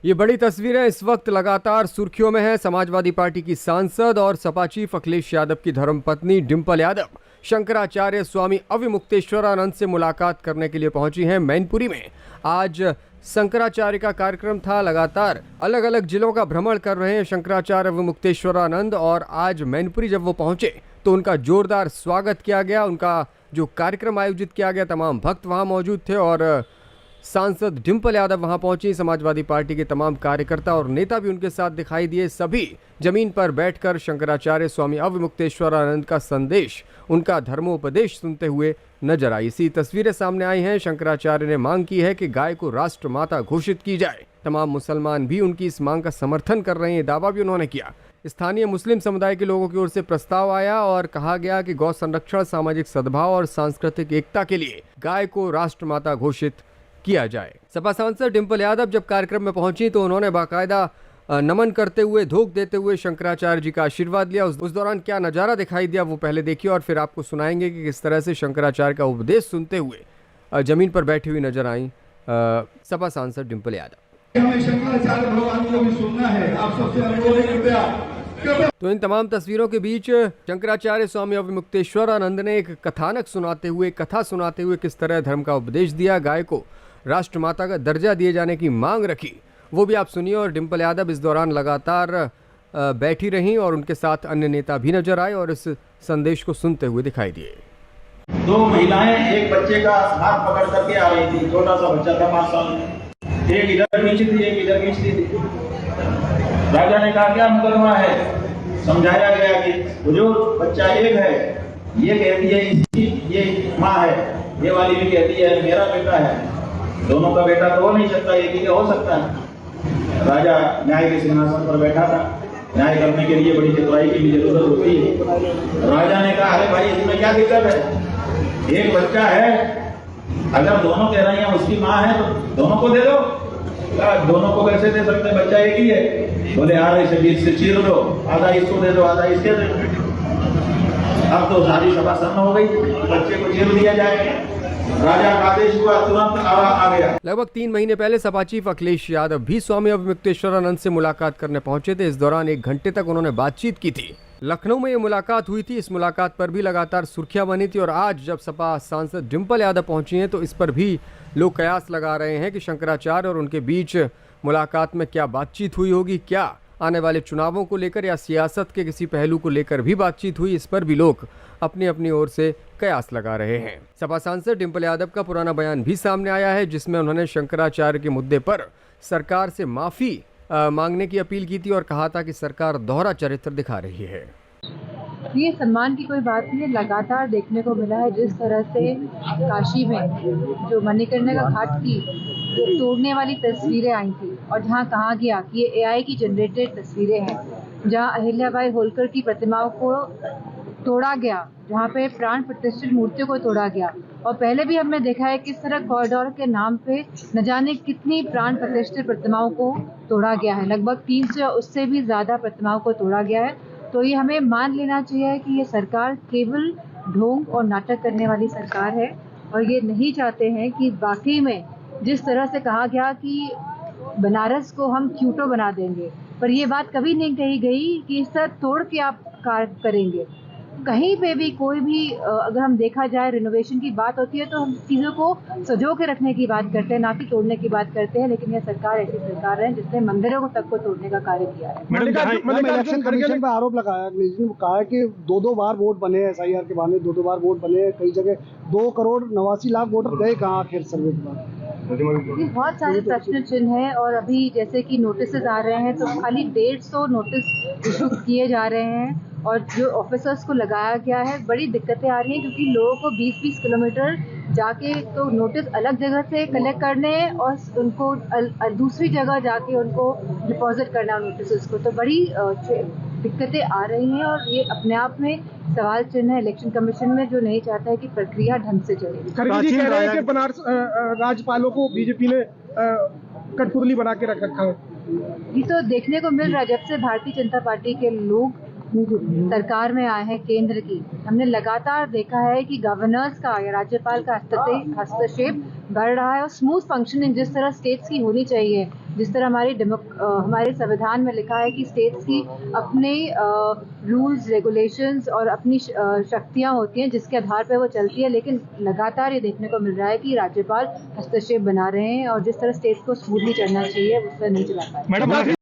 ये बड़ी तस्वीरें इस वक्त लगातार सुर्खियों में है। समाजवादी पार्टी की सांसद और सपा चीफ अखिलेश यादव की धर्मपत्नी डिंपल यादव शंकराचार्य स्वामी अविमुक्तेश्वरानंद से मुलाकात करने के लिए पहुंची हैं मैनपुरी में। आज शंकराचार्य का कार्यक्रम था। लगातार अलग अलग जिलों का भ्रमण कर रहे हैं शंकराचार्य अविमुक्तेश्वरानंद, और आज मैनपुरी जब वो पहुंचे तो उनका जोरदार स्वागत किया गया। उनका जो कार्यक्रम आयोजित किया गया, तमाम भक्त वहां मौजूद थे और सांसद डिंपल यादव वहां पहुंची। समाजवादी पार्टी के तमाम कार्यकर्ता और नेता भी उनके साथ दिखाई दिए। सभी जमीन पर बैठकर शंकराचार्य स्वामी अविमुक्तेश्वरानंद का संदेश, उनका धर्मोपदेश सुनते हुए नजर आई। इसी तस्वीरें सामने आई हैं। शंकराचार्य ने मांग की है कि गाय को राष्ट्रमाता घोषित की जाए। तमाम मुसलमान भी उनकी इस मांग का समर्थन कर रहे हैं, दावा भी उन्होंने किया। स्थानीय मुस्लिम समुदाय के लोगों की ओर से प्रस्ताव आया और कहा गया कि गौ संरक्षण, सामाजिक सद्भाव और सांस्कृतिक एकता के लिए गाय को राष्ट्रमाता घोषित किया जाए। सपा सांसद डिंपल यादव जब कार्यक्रम में पहुंची तो उन्होंने बाकायदा नमन करते हुए, धोख देते हुए शंकराचार्य जी का आशीर्वाद लिया। उस दौरान क्या नजारा दिखाई दिया वो पहले देखिए और फिर आपको सुनाएंगे कि किस तरह से शंकराचार्य का उपदेश सुनते हुए जमीन पर बैठी हुई नजर आई सपा सांसद डिंपल यादव। हमें शंकराचार्य भगवान को भी सुनना है, आप सबसे अनुरोध है कृपया। तो इन तमाम तस्वीरों के बीच शंकराचार्य स्वामी अविमुक्तेश्वरानंद ने एक कथानक सुनाते हुए, कथा सुनाते हुए किस तरह धर्म का उपदेश दिया, गाय को राष्ट्रमाता का दर्जा दिए जाने की मांग रखी, वो भी आप सुनिए। और डिंपल यादव इस दौरान लगातार बैठी रहीं और उनके साथ अन्य नेता भी नजर आए और इस संदेश को सुनते हुए दिखाई दिए। दो महिलाएं एक बच्चे का हाथ पकड़ करके आ रही थी। छोटा सा बच्चा था 5 साल। एक इधर खींची थी, एक इधर खींचती थी। राजा ने कहा क्या मुकदमा है। समझाया गया कि बुजुर्ग, बच्चा एक है, ये कहती है इसकी ये माँ है, ये वाली भी कहती है मेरा बेटा है। दोनों का बेटा तो हो नहीं सकता, एक ही का हो सकता है। राजा न्याय के सिंहासन पर बैठा था। न्याय करने के लिए बड़ी चतुराई की भी जरूरत होती है। राजा ने कहा अरे भाई इसमें क्या दिक्कत है, एक बच्चा है, अगर दोनों कह रही हैं उसकी माँ है तो दोनों को दे दो। दोनों को कैसे दे सकते, बच्चा एक ही है। बोले यार इसे बीच से चीर दो, आधा इसको दे दो, आधा इसके दे दो। अब तो सारी सभा सन्न हो गई, बच्चे को चीर दिया जाए। राजा का आदेश हुआ, तुरंत आ गया। लगभग 3 महीने पहले सपा चीफ अखिलेश यादव भी स्वामी अविमुक्तेश्वरानंद से मुलाकात करने पहुंचे थे। इस दौरान 1 घंटे तक उन्होंने बातचीत की थी। लखनऊ में ये मुलाकात हुई थी। इस मुलाकात पर भी लगातार सुर्खियां बनी थी और आज जब सपा सांसद डिंपल यादव पहुंची हैं तो इस पर भी लोग कयास लगा रहे हैं कि शंकराचार्य और उनके बीच मुलाकात में क्या बातचीत हुई होगी, क्या आने वाले चुनावों को लेकर या सियासत के किसी पहलू को लेकर भी बातचीत हुई। इस पर भी लोग अपनी अपनी ओर से कयास लगा रहे हैं। सपा सांसद डिंपल यादव का पुराना बयान भी सामने आया है जिसमें उन्होंने शंकराचार्य के मुद्दे पर सरकार से माफी मांगने की अपील की थी और कहा था कि सरकार दोहरा चरित्र दिखा रही है। ये सम्मान की कोई बात नहीं है। लगातार देखने को मिला है जिस तरह से काशी में जो मणिकर्णिका घाट की जो तोड़ने वाली तस्वीरें आई थी और जहाँ कहा गया कि ये AI की जनरेटेड तस्वीरें हैं, जहाँ अहिल्याबाई होलकर की प्रतिमाओं को तोड़ा गया, जहाँ पे प्राण प्रतिष्ठित मूर्तियों को तोड़ा गया। और पहले भी हमने देखा है किस तरह कॉरिडोर के नाम पे न जाने कितनी प्राण प्रतिष्ठित प्रतिमाओं को तोड़ा गया है। लगभग 300 उससे भी ज़्यादा प्रतिमाओं को तोड़ा गया है। तो ये हमें मान लेना चाहिए कि ये सरकार केवल ढोंग और नाटक करने वाली सरकार है और ये नहीं चाहते हैं कि वाकई में जिस तरह से कहा गया कि बनारस को हम क्यूटो बना देंगे, पर ये बात कभी नहीं कही गई कि इस तरह तोड़ के आप कार्य करेंगे। कहीं पे भी कोई भी अगर हम देखा जाए रिनोवेशन की बात होती है तो हम चीज़ों को सजो के रखने की बात करते हैं, ना कि तोड़ने की बात करते हैं। लेकिन यह सरकार ऐसी सरकार है जिसने मंदिरों को तक को तोड़ने का कार्य किया है। मैडम इलेक्शन कमीशन पे आरोप लगाया, अखिलेश जी ने कहा है कि 2-2 बार वोट बने हैं, SIR के बहाने 2-2 बार वोट बने हैं। कई जगह 2 करोड़ 89 लाख वोटर गए कहाँ आखिर सर्वे के बाद। बहुत सारे प्रश्न चिन्ह हैं और अभी जैसे कि नोटिस आ रहे हैं तो खाली 150 नोटिस इशू किए जा रहे हैं और जो ऑफिसर्स को लगाया गया है बड़ी दिक्कतें आ रही हैं क्योंकि लोगों को 20-20 किलोमीटर जाके तो नोटिस अलग जगह से कलेक्ट करने और उनको दूसरी जगह जाके उनको डिपॉजिट करना नोटिस को, तो बड़ी दिक्कतें आ रही हैं और ये अपने आप में सवाल चिन्ह है इलेक्शन कमीशन में जो नहीं चाहता है कि प्रक्रिया ढंग से चले। खड़गे जी कह रहे हैं कि बनारस राज्यपालों को बीजेपी ने कठपुतली बना के रख रखा है। ये तो देखने को मिल रहा है जब से भारतीय जनता पार्टी के लोग सरकार में आए हैं केंद्र की, हमने लगातार देखा है कि गवर्नर्स का या राज्यपाल का हस्तक्षेप बढ़ रहा है और स्मूथ फंक्शनिंग जिस तरह स्टेट्स की होनी चाहिए, जिस तरह हमारे संविधान में लिखा है कि स्टेट्स की अपने रूल्स रेगुलेशंस और अपनी शक्तियां होती हैं जिसके आधार पर वो चलती है, लेकिन लगातार ये देखने को मिल रहा है कि राज्यपाल हस्तक्षेप बना रहे हैं और जिस तरह स्टेट्स को स्मूथली चलना चाहिए उस तरह नहीं चला पा रहे। मैडम